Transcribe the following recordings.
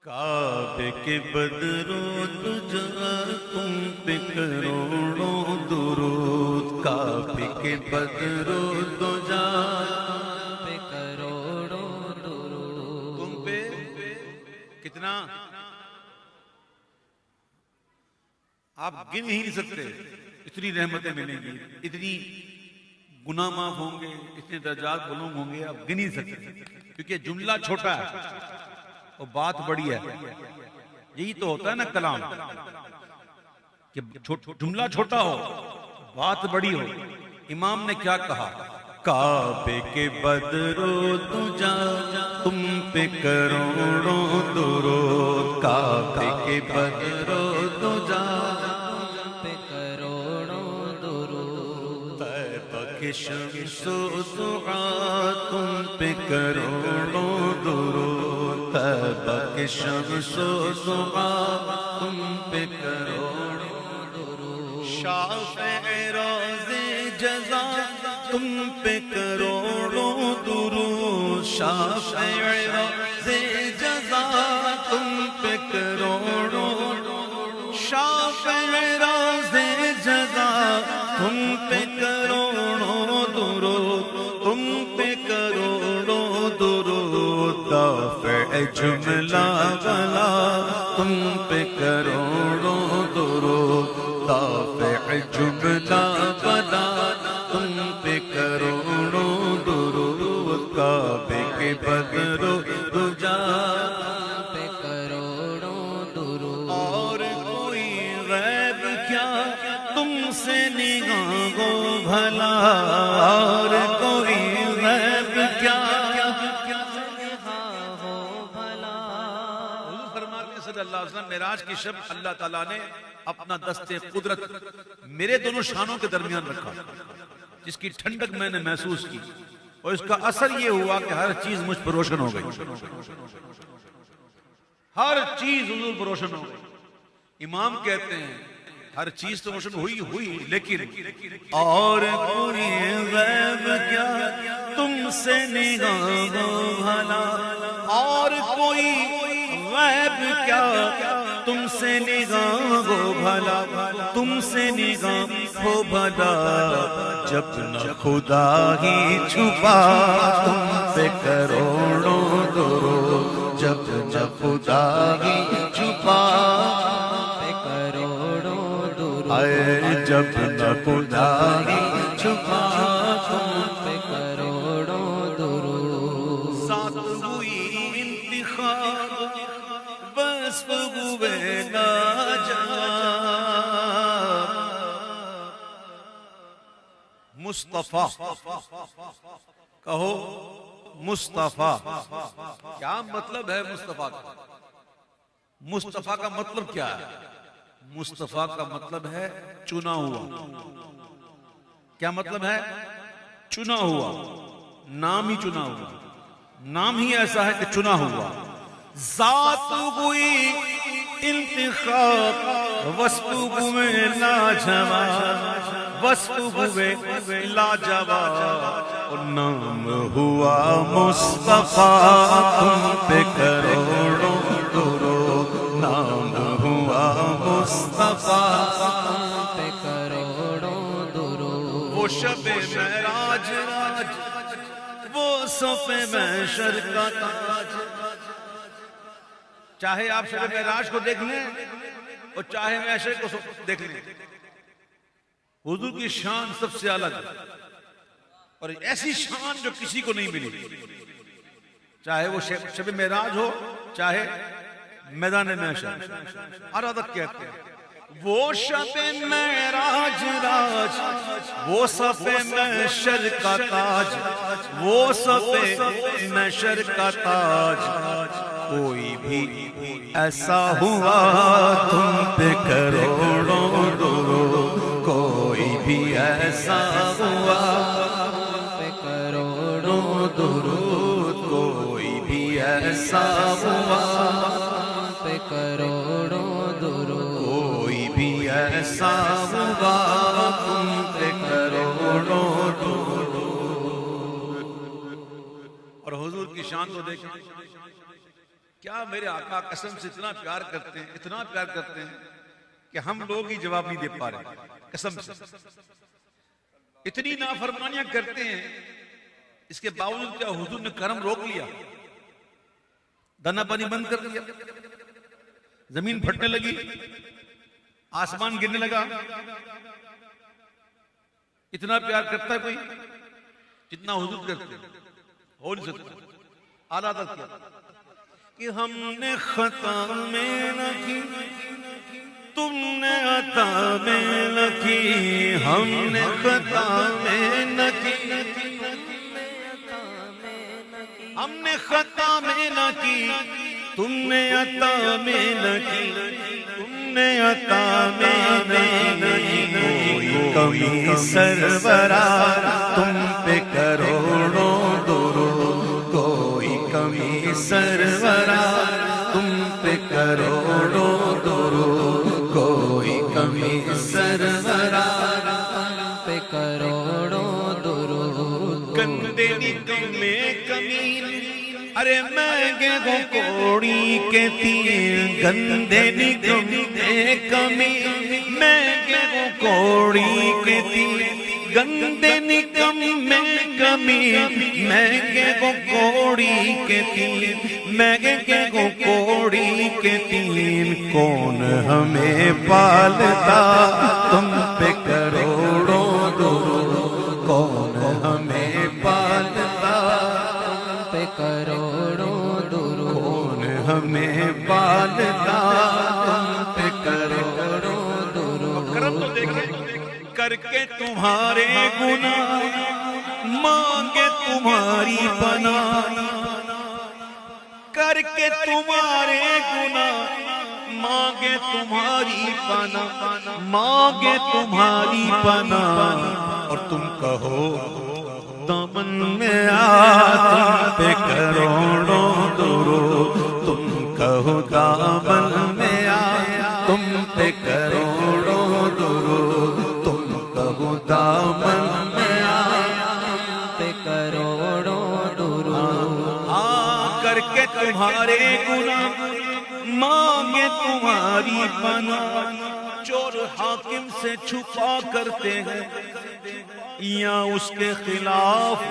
کعبے کے بدرو تجھا تم پہ کروڑوں درود، کعبے کے بدرو تجھا پہ کروڑوں درود، تم پہ کتنا آپ گن ہی نہیں سکتے، اتنی رحمتیں ملیں گی، اتنی گناہ معاف ہوں گے، اتنے درجات بلند ہوں گے، آپ گن ہی سکتے، کیونکہ جملہ چھوٹا ہے اور بات بڑی ہے۔ یہی تو ہوتا ہے نا کلام، کہ جملہ چھوٹا ہو بات بڑی ہو۔ امام نے کیا کہا؟ کعبے کے بدرو تجھا تم پہ کروڑوں درود، کعبے کے بدرو تجھا پہ کروڑوں درود، طیبہ کے شمس و ضحیٰ تم پہ کروڑوں درود، طیبہ کے شمس و ضحیٰ تم پہ کروڑوں درود، شافع روز جزا تم پہ کروڑوں درود، شافع روز جزا تم پہ کروڑوں درود، شافع روز جزا تم پہ کروڑوں درود، تم پہ کروڑوں درود، دافع جملہ بلا تم پہ کروڑوں درود، دافع جملہ بلا تم پہ کروڑوں درود، کعبے کے بدرو تجھا پہ کروڑوں درود، اور کوئی غیب کیا تم سے نگاہ گو بھلا، اور کوئی غیب کیا ہو بھلا، حضور فرماتے ہیں صلی اللہ علیہ وسلم، معراج کی شب اللہ تعالیٰ نے اپنا دست قدرت میرے دونوں شانوں کے درمیان رکھا، جس کی ٹھنڈک میں نے محسوس کی، اور اس کا اثر یہ ہوا کہ ہر چیز مجھ پر روشن ہو گئی، ہر چیز حضور پر روشن ہو گئی۔ امام کہتے ہیں ہر چیز تو روشن ہوئی لیکن اور کوئی غیب کیا تم سے نگاہ گو بھلا، اور کوئی غیب کیا تم سے نگاہ ہو بھلا، تم سے نگاہ ہو بھلا، جب نہ خدا ہی چھپا تم پہ کروڑوں درود، جب نہ خدا ہی چھپا پہ کروڑوں درود، اے جب نہ خدا ہی چھپا تم پہ کروڑوں درود، ساتھ ہوئی انتخاب وصف ہوئے لاجواب، مصطفیٰ کہو مصطفیٰ، کیا مطلب ہے مصطفیٰ کا؟ مصطفیٰ کا مطلب کیا ہے؟ مصطفیٰ کا مطلب ہے چنا ہوا۔ کیا مطلب ہے؟ چنا ہوا، نام ہی چنا ہوا، نام ہی ایسا ہے کہ چنا ہوا۔ ذات ہوئی انتخاب وصف ہوئے لاجواب، وصف ہوئے لاجواب، اور نام ہوا مصطفیٰ تم پہ کروڑوں درود، نام ہوا مصطفیٰ پہ کروڑوں درود، وہ شب معراج وہ صف محشر کا تاج۔ چاہے آپ شب معراج کو دیکھ لیں اور چاہے محشر کو دیکھ لیں، حضور کی شان سب سے الگ ہے، اور ایسی شان جو کسی کو نہیں ملی، چاہے وہ شب معراج ہو چاہے میدان محشر۔ عرض کہتے ہیں وہ شب معراج راج، وہ صف محشر کا تاج، وہ صف محشر کا تاج، کوئی بھی ایسا ہوا تم پہ کروڑوں درود، کوئی بھی ایسا ہوا پہ کروڑوں درود، کوئی بھی ایسا ہوا پہ کروڑوں درود، کوئی بھی ایسا ہوا تم پہ کروڑوں درود۔ اور حضور کی شان کو دیکھیں، کیا میرے آقا قسم سے اتنا پیار کرتے ہیں، اتنا پیار کرتے ہیں کہ ہم لوگ ہی جواب نہیں دے پا رہے، قسم سے اتنی نافرمانیاں کرتے ہیں، اس کے باوجود کیا حضور نے کرم روک لیا، دانا پانی بند کر دیا، زمین پھٹنے لگی، آسمان گرنے لگا؟ اتنا پیار کرتا ہے کوئی جتنا حضور کرتے ہیں؟ ہو نہیں سکتا۔ اعلیٰ حضرت کیا کہ ہم نے خطا میں نہ کی، تم نے عطا میں نہ کی، ہم نے خطا میں نہ کی، ہم نے خطا میں نہ کی، تم نے عطا میں نہ کی، تم نے عطا میں نہ کی، کوئی کمی سرورا تم پہ کروڑوں درود، کوئی کمی سرورا تم پہ کروڑوں درود، کوئی کمی سرورا تم پہ کروڑوں درود۔ گندے نکم میں کمی، ارے مہنگے گو کوڑی کے تیر، گندے نکم میں کمی، مہنگے گو کوڑی کے تیر، گندے نکم میں کمی، مہنگے گو کوڑی کے تیر، مہنگے گو کوڑی کے تیر، کون ہمیں پالتا تم پہ کروڑوں درود، کون ہمیں پالتا تم پہ کروڑوں درود، کون ہمیں پالتا تم پہ کروڑوں درود۔ کرم تو دیکھیں، کر کے تمہارے گناہ مانگے تمہاری پناہ، کر کے تمہارے گناہ مانگے تمہاری پناہ، مانگے تمہاری پناہ، اور تم کہو دامن میں آ تم پہ کروڑوں درود، تم کہو دامن میں آ تم پہ کروڑوں درود، تم کہو دامن میں آ تم پہ کروڑوں درود۔ کر کے تمہارے گناہ مانگے تمہاری پناہ، چور حاکم سے چھپا کرتے ہیں یا اس کے خلاف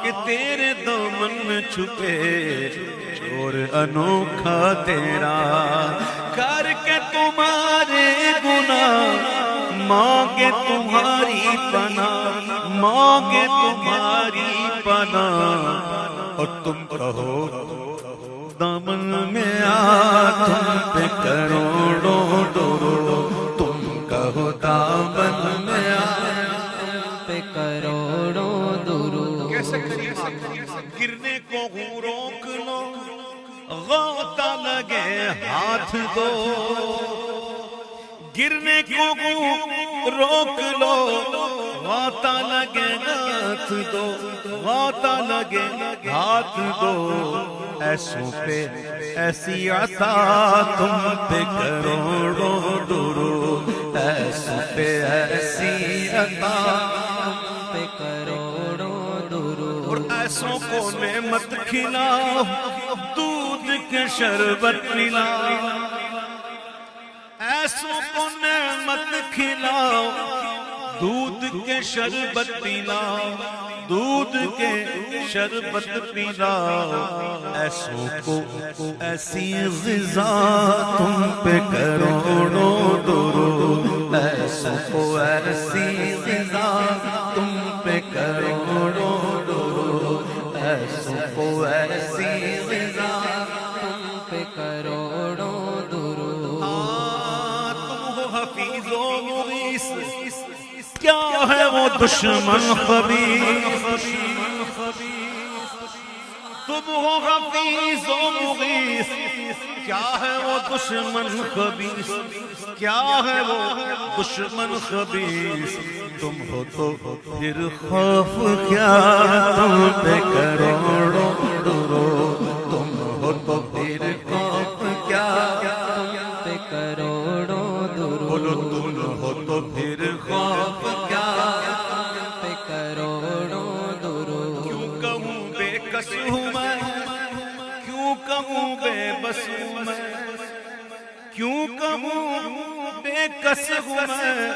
کہ تیرے دامن میں چھپے، چور انوکھا تیرا، کر کے تمہارے گناہ مانگے تمہاری پناہ، مانگے تمہاری پناہ، اور تم کہو دامن میں آ تم پہ کروڑوں درود، تم کہو دامن میں آ تم پہ کروڑوں درود۔ کیسے گرنے کو روک لو، غوطہ لگے ہاتھ دو، گرنے کو روک لو، غوطہ لگے ہاتھ دو، غوطہ لگے ہاتھ دو، ایسوں پہ ایسی عطا تم پہ کروڑوں درود، ایسوں پہ ایسی عطا تم پہ کروڑوں درود۔ اور ایسوں کو نعمت کھلاؤ، دودھ کے شربت پلاؤ، ایسوں کو نعمت کھلاؤ، دودھ کے شربت پلاؤ، دودھ کے شربت پلاؤ، ایسوں کو ایسی غذا تم پہ کروڑوں درود، ایسوں کو ایسی غذا تم پہ کروڑوں درود، ایسوں کو ایسی غذا تم پہ کروڑوں درود۔ تم ہو حفیظ و مغیث، کیا ہے وہ دشمن خبیث، تم ہو حفیظ و مغیث، کیا ہے وہ دشمن خبیث، کیا ہے وہ دشمن خبیث، تم ہو تو پھر خوف کیا تم پہ کروڑوں درود، تم ہو تو پھر خوف کیا تم پہ کروڑوں درود۔ بولو تم ہو تو پھر خوف کیا تم پہ کروڑوں درود۔ کیوں کہوں بے کس ہوں میں، کیوں کہوں بے بس کیوں کہوں بے کس ہوں میں،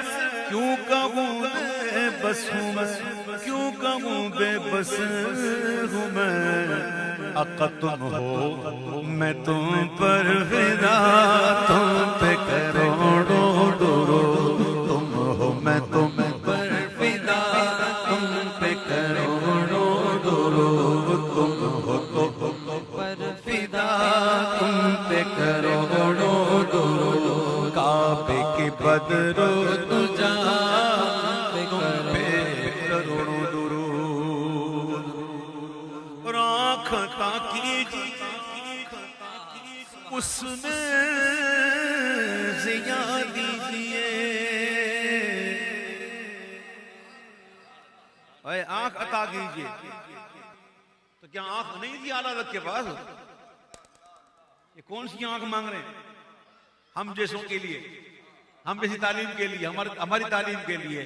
کیوں کہوں بے بس ہوں میں، کیوں کہوں بے بس ہوں میں، آقا تم ہو میں تم پر فدا، تم پہ کروڑوں درود، تم ہو میں تم پر فدا، تم پہ کروڑوں درود، تم ہو تو پر فدا، تم پہ کروڑوں درود، کعبے کی بدر و دجا، تم پہ کروڑوں درود، اور آنکھ تاکی اس نے ضیاء دیجئے، اے آنکھ عطا کیجئے، تو کیا آنکھ نہیں تھی اعلیٰ حضرت کے پاس؟ یہ کون سی آنکھ مانگ رہے ہیں ہم جیسوں کے لیے، ہم جیسی تعلیم کے لیے، ہماری تعلیم کے لیے،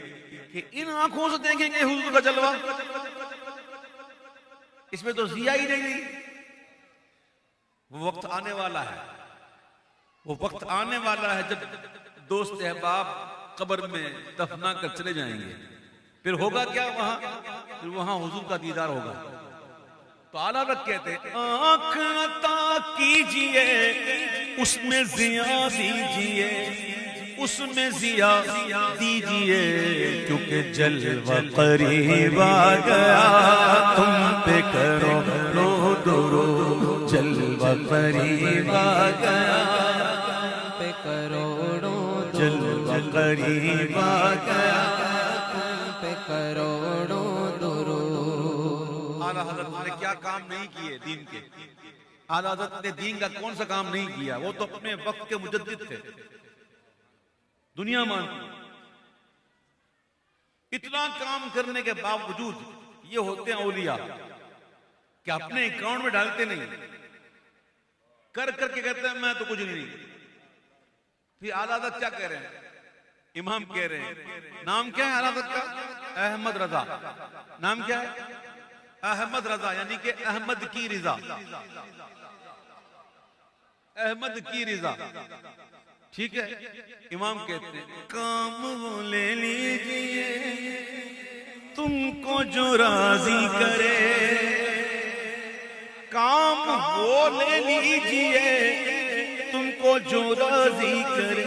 کہ ان آنکھوں سے دیکھیں گے حضور کا جلوہ؟ اس میں تو ضیاء ہی نہیں، وہ وقت آنے والا ہے، وہ وقت آنے والا ہے جب دوست احباب قبر میں دفنا کر چلے جائیں گے، پھر ہوگا کیا وہاں؟ پھر وہاں حضور کا دیدار ہوگا۔ تو اعلیٰ حضرت کہتے ہیں آنکھ عطا کیجئے، اس میں ضیاء دیجئے، اس میں ضیاء دیجئے، کیونکہ جلوہ قریب آ گیا، تم پہ کروڑوں درود، جلوہ قریب آ گیا، پہ کروڑوں جلوہ قریب آ گیا، پہ کروڑوں درود۔ اعلیٰ حضرت نے کیا کام نہیں کیے دین کے؟ اعلیٰ حضرت نے دین کا کون سا کام نہیں کیا؟ وہ تو اپنے وقت کے مجدد تھے، دنیا مانتی، اتنا کام کرنے کے باوجود یہ ہوتے ہیں اولیاء کہ اپنے اکاؤنٹ میں ڈالتے نہیں، کر کر کے کہتے ہیں میں تو کچھ نہیں۔ پھر اعلیٰ حضرت کیا کہہ رہے ہیں؟ امام کہہ رہے ہیں، نام کیا ہے اعلیٰ حضرت کا؟ احمد رضا۔ نام کیا ہے؟ احمد رضا، یعنی کہ احمد کی رضا، احمد کی رضا، ٹھیک ہے؟ امام کہتے ہیں کام وہ لے لیجئے تم کو جو راضی کرے، کام وہ لے لیجئے تم کو جو راضی کرے،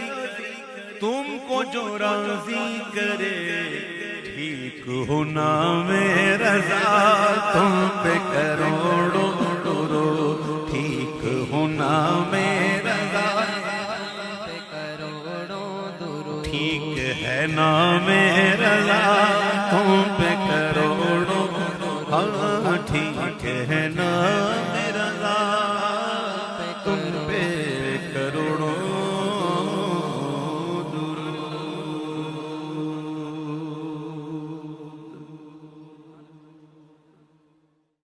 تم کو جو راضی کرے، ٹھیک ہونا میں رضا، تم پہ کروڑوں درود، ٹھیک ہونا میں رضا، پہ کروڑوں درود، ٹھیک ہے نام رضا،